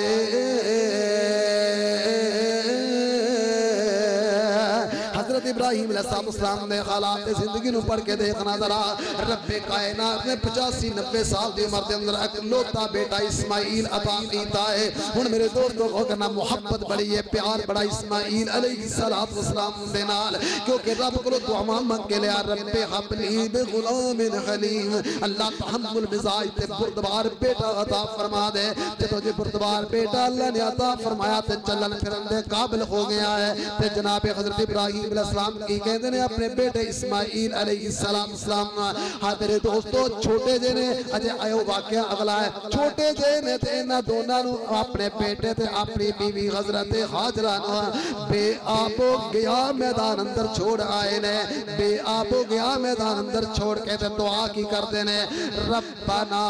A: حضرت ابراہیم علیہ السلام نے حالات زندگی نو پڑھ کے دیکھنا ذرا رب کائنات نے 85-90 سال دی عمر دے اندر اکلوتا بیٹا اسماعیل عطا کیتا ہے ہن میرے دوستو کو کرنا محبت بڑی ہے پیار بڑا اسماعیل علیہ السلام دے نال کیونکہ رب کو دعا مانگ کے لیا رب حبلی بغلام حلیم اللہ تحمل مزاج تے بردبار بیٹا عطا فرما دے تے تجھے بردبار بیٹا اللہ نے عطا فرمایا تے چلن پھرن دے قابل ہو گیا ہے تے جناب حضرت ابراہیم علیہ السلام کی کہتے ہیں اپنے بیٹے اسماعیل علیہ السلام حاضر دوستو چھوٹے جنے اجے آئیو واقعہ اگلا ہے چھوٹے جنے تے انہ دونوں اپنے بیٹے تے اپنی بیوی حضرت حاجرہ بے آبو گیا میدان اندر چھوڑ آئے نے بے آبو گیا میدان اندر چھوڑ کے تے دعا کی کر دینے ربنا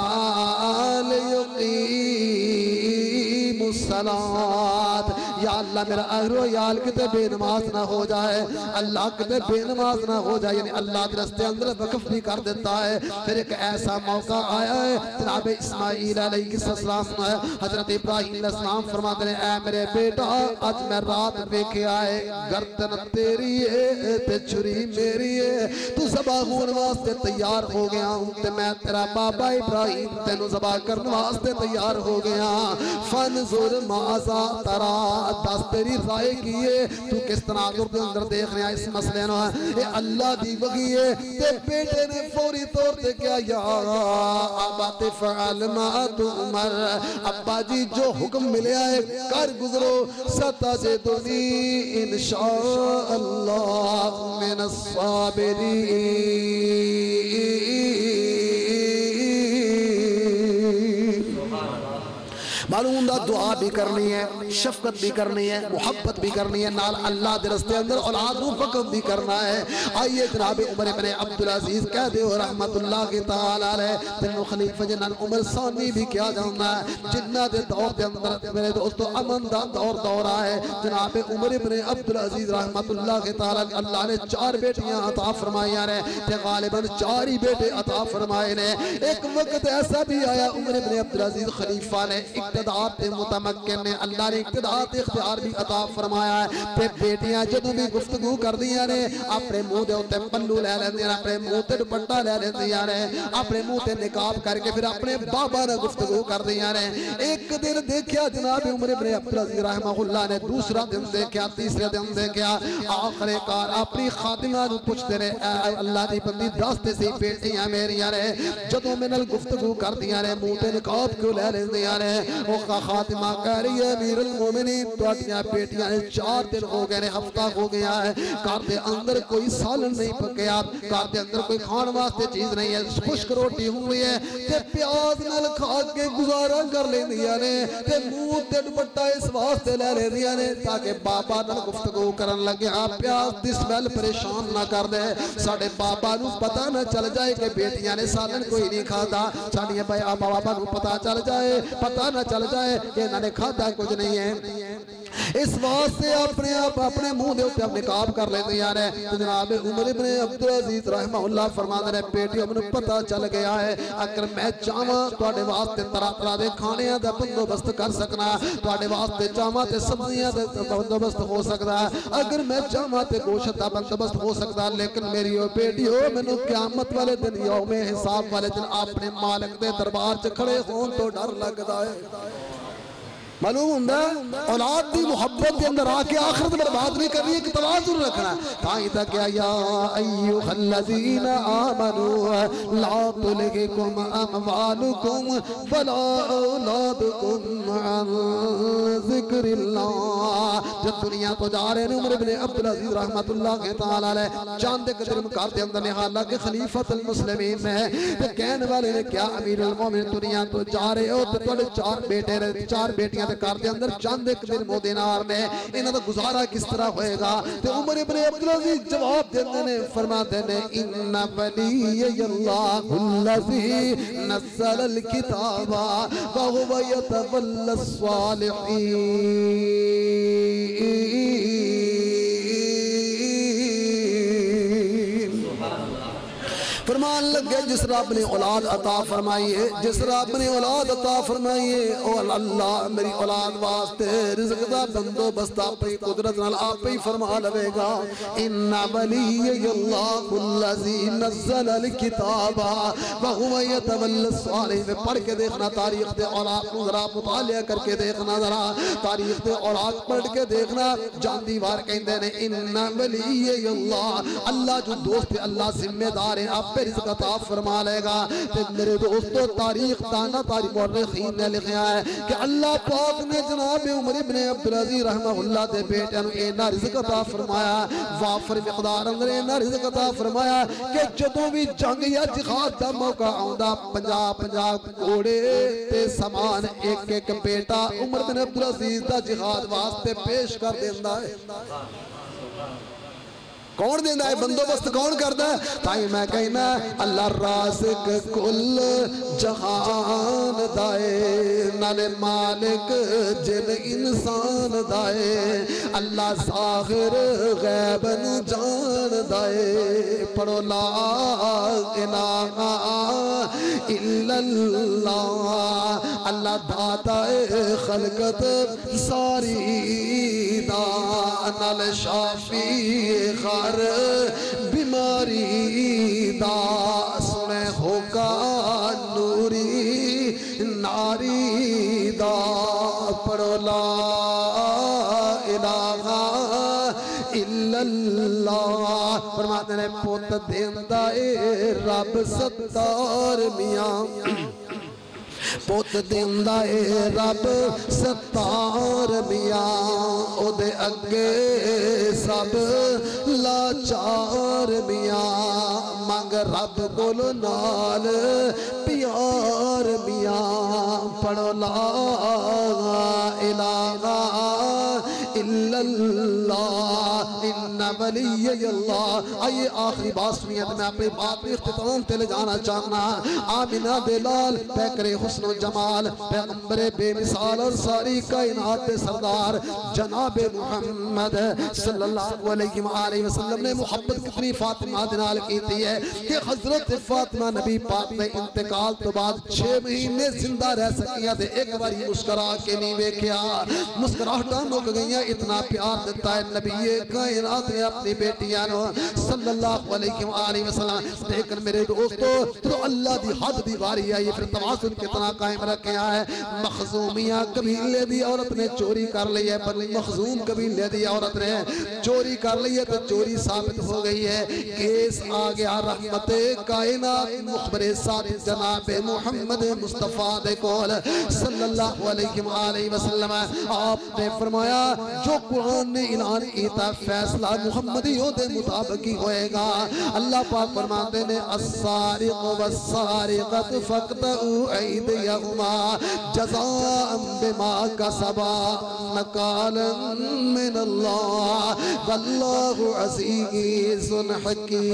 A: لیقیم الصلاة یا اللہ میرا اہرو یال کتے بے نماز نہ ہو جائے اللہ کتے بے نماز نہ ہو جائے یعنی اللہ کے رستے اندر وقف بھی کر دیتا ہے پھر ایک ایسا موقع آیا ہے جناب اسماعیل علیہ السلام حضرت ابراہیم علیہ السلام فرماتے ہیں اے میرے بیٹا آج میں رات دیکھے آئے گردن تیری ہے تے چھری میری ہے تو ذبح ہون واسطے تیار ہو گیا ہوں تے میں تیرا بابا ابراہیم تینو ذبح کرنے واسطے تیار ہو گیا فنظر مازا ترا دس تیری رائے کیے تو کس تناظر دے اندر دیکھ رہے ہیں اس مسئلے نو اے اللہ دی وگیے تے بیٹے نے فوری طور تے کیا یا ابا تفعل ما تؤمر ابا جی جو حکم ملے آئے کر گزرو ستجدنی انشاءاللہ من الصابرین معلوم دا دعا بھی کرنی ہے شفقت بھی کرنی ہے محبت بھی کرنی ہے نال اللہ دے رستے اندر اولاد رو فقط بھی کرنا ہے آئیے جناب عمر ابن عبدالعزیز کہہ دے ہو رحمت اللہ کی تعالیٰ علیہ تنو خلیفہ جنان عمر ثانی بھی کیا جانا ہے جنہ دے دور دے اندر میرے دوستو امن دا دور آئے جناب عمر ابن عبدالعزیز رحمت اللہ کی تعالیٰ اللہ نے 4 بیٹیاں عطا فرمائی رہے تے غالباً 4 ہی بیٹے عطا فرمائے نے ایک وقت ایسا بھی آیا عمر ابن عبدالعزیز خلیفہ نے اقتدار تے متمکن نے اللہ نے اقتدار تے اختیار بھی عطا فرمایا ہے تے بیٹیاں جدوں بھی گفتگو کردیاں نے اپنے منہ دے اوتے پلو لے لیندیاں نے اپنے منہ تے دوپٹہ لے لیندیاں نے اپنے منہ تے نقاب کر کے پھر اپنے بابا نال گفتگو کردیاں نے ایک دن دیکھیا جناب عمر ابن عبدالعزیز رحمہ اللہ نے دوسرا دن دیکھیا تیسرے دن دیکھیا آخر کار اپنی خادمہ نو پوچھتے رہے اے اللہ دی بندی دس تے سی بیٹیاں میریاں نے جدوں میں نال گفتگو کردیاں نے منہ تے نقاب کیوں لے لیندیاں نے او خاتمہ کہہ رہی ہے امیر المومنین تواڈیاں بیٹیاں نے 4 دن ہو گئے نے ہفتہ ہو گیا ہے گھر دے اندر کوئی سالن نہیں پکیا گھر دے اندر کوئی کھان واسطے چیز نہیں ہے خشک روٹی ہوئی ہے تے پیاز نال کھا کے گزارا کر لیندیاں نے تے منہ تے دوپٹہ اس واسطے لے لیندیاں نے تاکہ بابا نال گفتگو کرن لگیا پیاز دی سمیل پریشان نہ کر دے ساڈے بابا نو پتہ نہ چل جائے کہ بیٹیاں نے سالن کوئی نہیں کھادا ساڈے بابا نو پتہ چل جائے پتہ نہ چل جائے کہ انہاں نے کھادا کچھ نہیں ہے اس واسطے اپنے آپ اپنے منہ دے اوتے نقاب کر لیندیاں نے جناب عمر ابن عبدالعزیز رحمہ اللہ فرماندے نے بیٹیوں مینوں پتہ چل گیا ہے اگر میں چاہواں تواڈے واسطے طرح طرح دے کھانیاں دا بندوبست کر سکنا تواڈے واسطے چاہواں تے سبزیاں دا بندوبست ہو سکدا اگر میں چاہواں تے گوشت دا بندوبست ہو سکدا لیکن میری او بیٹیو مینوں قیامت والے دن یوم حساب والے دن اپنے مالک دے دربار چ کھڑے ہون تو ڈر لگدا ہے معلوم ہوندہ اولاد دی محبت کے اندر آکے آخرت برباد نہیں کرنی ایک توازن رکھنا تائیں تک یا ایوہ الذین آمنوا لا تلہکم اموالکم ولا اولادکم عن ذکر اللہ جب دنیا تو جا رہے ہیں عمر ابن عبدالعزیز رحمت اللہ تعالیٰ علیہ چاند قدر مکار دے اندر نے حالانکہ خلیفت المسلمین میں تو کہنے والے نے کیا امیر المومن دنیا تو جا رہے ہو تو توڑے 4 بیٹے رہے 4 بیٹیاں کار دے اندر چاند ایک دن دینار نے انہاں دا گزارا کس طرح ہوئے گا تے عمر ابن عبدالعزیز جواب دیتے نے فرماتے نے ان ولی اللہ الذی نزل الکتاب وهو يتولى الصالحین فرمان لگے جس رب نے اولاد عطا فرمائی ہے جس رب نے اولاد عطا فرمائی ہے اور اللہ میری اولاد واسطے رزق دا بندوبست اپنی قدرت نال آپ ہی فرما لے گا ان ولی اللہ الذی نزل الکتاب وهو يتولى الصالحین میں پڑھ کے دیکھنا تاریخ دے اولاد کو ذرا مطالعہ کر کے دیکھنا ذرا تاریخ دے اولاد پڑھ کے دیکھنا جاندی وار کہندے نے ان ولی اللہ اللہ جو دوست اللہ ذمہ دار ہے آپ پہ رزق عطا فرما لے گا تے میرے دوستو تاریخ دانا تاریخ مورخین نے لکھیا ہے کہ اللہ پاک نے جناب عمر ابن عبدالعزیز رحمہ اللہ دے بیٹے انہوں اینا رزق عطا فرمایا وافر مقدار اندر اینا رزق عطا فرمایا کہ جدوں بھی جنگ یا جہاد دا موقع آندا 50 گھوڑے تے سامان ایک ایک بیٹا عمر بن عبدالعزیز دا جہاد واسطے پیش کر دیندا ہے کون دیندہ ہے بندوبست کون کرتا ہے تائی میں کہنا اللہ رازق کل جہان دائے نال مالک جن انسان دائے اللہ ظاہر غیبن جان دائے پڑھو لا الہ الا اللہ اللہ داتا خلقت ساری دان شافی خار بیماری دا سنے ہوگا نوری ناری دا پڑھو لا الہ الا اللہ فرماتے ہیں پوت دیندہ اے رب ستار میاں پوت دیندہ اے رب ستار میاں او دے اگے سب لاچار میاں مانگ رب بولو نال پیار میاں پڑھو لا الہ الا اللہ ان ولی اللہ. آئیے آخری بات سنیے تو میں اپنی بات میں اختتام تے لے جانا چاہنا. آمینہ دلال پیکر حسن و جمال پیغمبر بے مثال اور ساری کائنات سردار جناب محمد صلی اللہ علیہ وآلہ وسلم نے محبت کتنی فاطمہ دنال کی تھی ہے کہ حضرت فاطمہ نبی پاک نے انتقال تو بعد 6 مہینے زندہ رہ سکیاں تھے. ایک باری مسکرا کے نہیں ویکھیا, مسکراہٹاں مک گئیاں. اتنا پیار دیتا ہے نبی کائنات نے اپنی بیٹیاں صلی اللہ علیہ وآلہ وسلم. لیکن میرے دوستو تو اللہ دی حد دی باری آئی, پھر توازن کتنا قائم رکھے ہے. مخزومیہ قبیلے دی عورت نے چوری کر لی ہے, بنی مخزوم قبیلے دی عورت نے چوری کر لی ہے تو چوری ثابت ہو گئی ہے. کیس آ گیا رحمت کائنات مخبر ساتھ جناب محمد مصطفیٰ دے کول صلی اللہ علیہ وآلہ وسلم. آپ نے فرمایا جو قرآن نے اعلان کیتا فیصلہ محمدیوں دے مطابق ہی ہوئے گا. اللہ پاک فرماتے نے السارق والسارقۃ فاقطعوا ایدیہما جزاء بما کسبا نکالا من اللہ واللہ عزیز حکیم.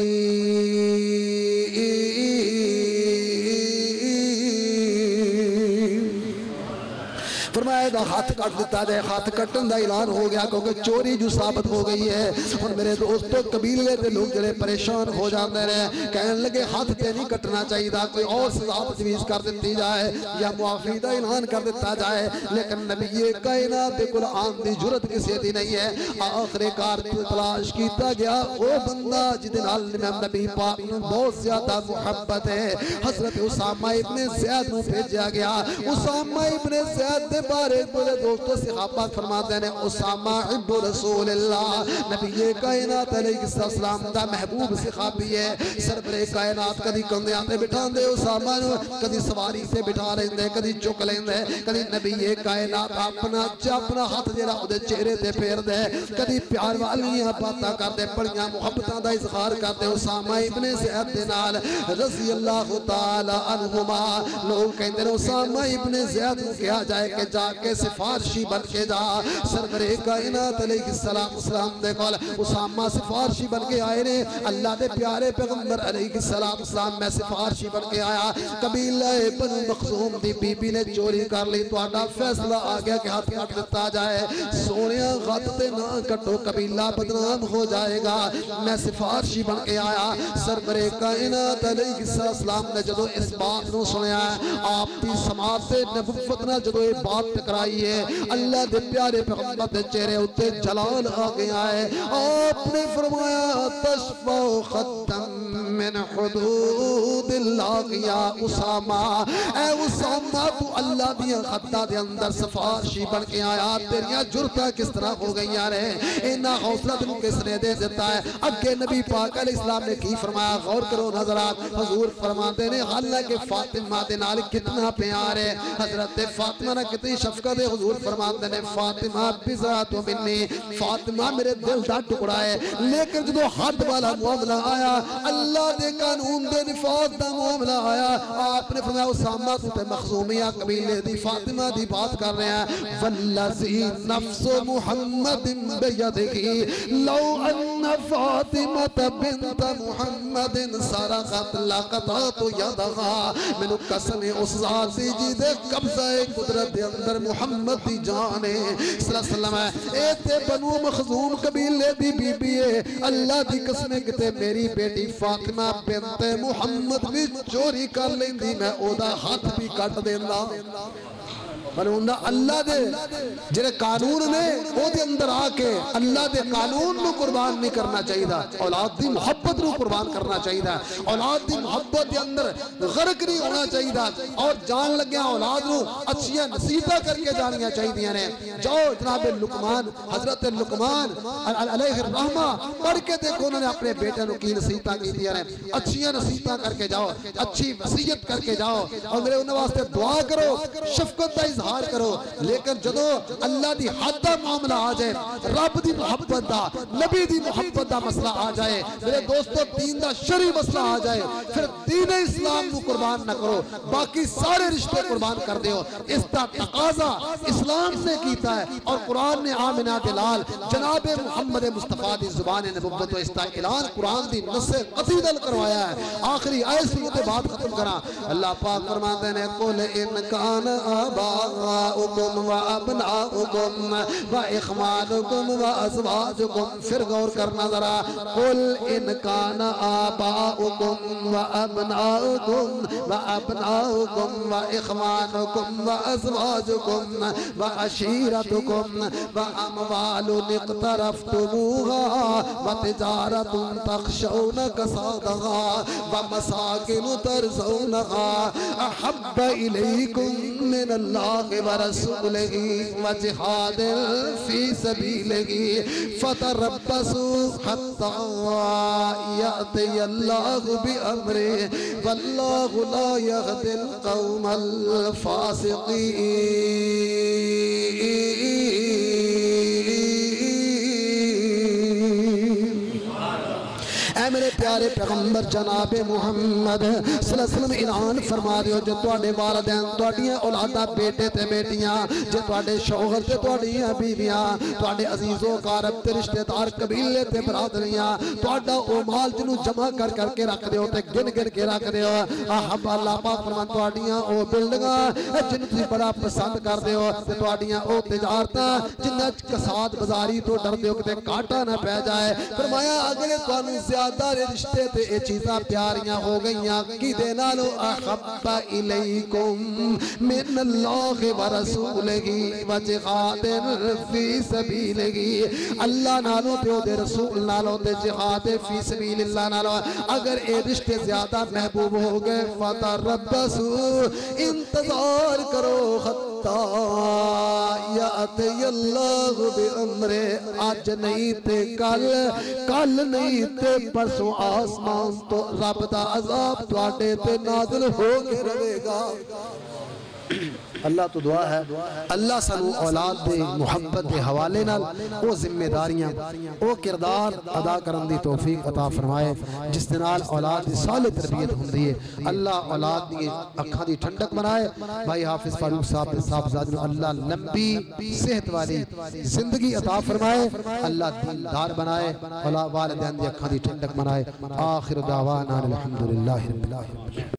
A: فرمایا دا ہاتھ کٹ دیتا جائے. ہاتھ کٹن دا اعلان ہو گیا کیونکہ چوری جو ثابت ہو گئی ہے. اور میرے دوستو قبیلے دے لوگ جڑے پریشان ہو جاندے رہے, کہنے لگے ہاتھ تے نہیں کٹنا چاہیے دا, کوئی اور سزا تجویز کر دیتی جائے یا معافی دا اعلان کر دیتا جائے. لیکن نبی کائنات دے قرآن دی جرت کسی دی نہیں ہے. آخر کار تلاش کیتا گیا وہ بندہ جدن علم نبی پاک بہت زیادہ محبت ہے. حضرت اسامہ ابن زید میں بھیجا گیا. اسامہ ابن زید بارے بولے دوستو صحابہ فرماتے ہیں اسامہ حب رسول اللہ, نبی کائنات علیہ السلام دا محبوب صحابی ہے. سربر کائنات کدی کندے آتے بٹھان دے اسامہ نو, کدی سواری سے بٹھا رہے دے, کدی چک لیں دے, کدی نبی کائنات اپنا ہاتھ جیرا دے چہرے دے پھیر دے, کدی پیار والیاں باتاں کر دے, بڑیاں محبتاں دا اظہار کر دے. اسامہ ابن زید دے نال رضی اللہ تعالی عنہما. لوگ کہندے نے اسامہ ابن زید کو کہا جائے کہ جا کے سفارشی بن کے جا. سرور کائنات علیہ السلام دے کول اسامہ سفارشی بن کے آئے نے. اللہ دے پیارے پیغمبر علیہ السلام میں سفارشی بن کے آیا. قبیلہ بنو مخزوم دی بی بی نے چوری کر لی, تو آڈا فیصلہ آ گیا کہ ہاتھ کٹ دیتا جائے. سونیا غط تے نہ کٹو قبیلہ بدنام ہو جائے گا. میں سفارشی بن کے آیا. سرور کائنات علیہ السلام نے جدو اس بات نو سنیا, آپ دی سماعت نبوت نہ جدو یہ بات ٹکرائی ہے, اللہ دے پیارے پیغمبر دے چہرے اتے جلال آ گیا ہے. آپ نے فرمایا تشفع ختم من حدود اللہ یا اسامہ. اے اسامہ تو اللہ دیا خطہ دے اندر سفارشی بن کے آیا, تیریاں جرتہ کس طرح ہو گئی یارے, انہا حوصلہ تم کس نے دے دیتا ہے. اگے نبی پاک علیہ السلام نے کی فرمایا, غور کرو نظرات. حضور فرماتے نے حالانکہ فاطمہ دے نال کتنا پیار ہے, حضرت فاطمہ نے کتنی شفقت ہے. حضور فرماتے نے فاطمہ بذات منی, فاطمہ میرے دل دا ٹکڑا ہے. لیکن جدو حد والا معاملہ آیا, اللہ دے قانون دے نفاذ دا معاملہ آیا, آپ نے فرمایا اسامہ تے مخزومیہ قبیلے دی فاطمہ دی بات کر رہے ہیں. والذی نفس محمد بیدہی لو ان فاطمہ بنت محمد سرقت لقطعت یدہا. میں قسم اس ذات جی دے قبضہ قدرت دے اندر محمد دی جانے صلی اللہ علیہ وسلم ہے. اے تے بنو مخزوم قبیلے دی بی بی ہے. اللہ دی قسم کتے میری بیٹی فاطمہ بنت محمد بھی چوری کر لیندی, میں او دا ہاتھ بھی کٹ دیندہ. بلوندہ اللہ دے جنہیں قانون نے او دے اندر آکے اللہ دے قانون نو قربان نہیں کرنا چاہیے دا, اولاد دی محبت نو قربان کرنا چاہیے دا, اولاد دی محبت دے اندر غرق نہیں ہونا چاہیے دا. اور جان لگیا اولاد نو اچھیاں نصیحتاں کر کے جانیاں چاہیے دیاں نے. جاؤ جناب لقمان, حضرت لقمان علیہ الرحمہ پڑھ کے دیکھو انہوں نے اپنے بیٹے نو کی نصیحتاں کی دیاں نے. اچھیاں نصیحتاں کر کے جاؤ, اچھی وصیت کر کے جاؤ, اور میرے انہوں واسطے دعا کرو, شفقت دا اظہار کرو. لیکن جدو اللہ دی حد دا معاملہ آ جائے, رب دی محبت دا, نبی دی محبت دا مسئلہ آ جائے, میرے دوستو دین دا شرعی مسئلہ آ جائے, پھر دین اسلام قربان نہ کرو باقی سارے رشتے قربان کر دیو اس کا تقاضا اسلام نے کیتا ہے اور قرآن نے آمنہ دلال جناب محمد مصطفیٰ دی زبان نبوت و اس کا اعلان قرآن دی نص قصیدل کروایا ہے آخری آیت سے بات ختم کرا اللہ پاک فرماتے ہیں قل ان کان آباؤکم و ابناؤکم و اخوانکم و ازواجکم پھر غور کرنا ذرا قل ان کان آباؤکم و ابناؤکم و ابناؤکم و اخوانکم و ازواجکم و عشیرتکم و اموال اقترفتموها و تجارت تخشون کسادها و مساکن ترزونها احب الیکم من اللہ و رسولہ و جہاد فی سبیلہ فتربصوا حتی یأتی اللہ بأمرہ واللہ لا یهدی القوم الفاسقین اے میرے پیارے پیغمبر جناب محمد صلی اللہ علیہ وسلم اعلان فرما دیو جو تواڈے والدین تواڈیاں اولاداں بیٹے تے بیٹیاں جو تواڈے شوہر تے تواڈیاں بیویاں تواڈے عزیز و اقارب تے رشتہ دار قبیلے تے برادریاں تواڈا او مال جنوں جمع کر کر کے رکھ دیو تے گن گن کے رکھ دیو احب اللہ پاک فرمان تواڈیاں او بلڈنگاں جن تسی بڑا پسند کر دیو تے تواڈیاں او تجارتاں جنہاں کساد بازاری تو ڈر دیو کہ کاٹا نہ پہ جائے فرمایا اگر تانوں زیادہ رشتے تے اے چیزاں پیاریاں ہو گئیاں کی دے نالو احب الیکم من اللہ و رسولہ و جہاد فی سبیلہ اللہ نالو تے دے رسول نالو تے جہاد فی سبیل اللہ نالو اگر اے رشتے زیادہ محبوب ہو گئے فتربصوا انتظار کرو حتی یأتی اللہ بأمرے آج نہیں تے کل نہیں تے پرسوں آسمان تو رب دا عذاب تواڈے تے نازل ہو کے رہے گا اللہ تو دعا ہے اللہ سانو اولاد دے محبت دے حوالے نال او ذمہ داریاں او کردار ادا کرن دی توفیق عطا فرمائے جس دے نال اولاد دی صالح تربیت ہوندی ہے اللہ اولاد دی اکھاں دی ٹھنڈک بنائے بھائی حافظ فاروق صاحب دے صاحبزادے نوں اللہ لمبی صحت والی زندگی عطا فرمائے اللہ دیندار بنائے والدین دی اکھاں دی ٹھنڈک بنائے آخر دعوانا الحمدللہ رب العالمین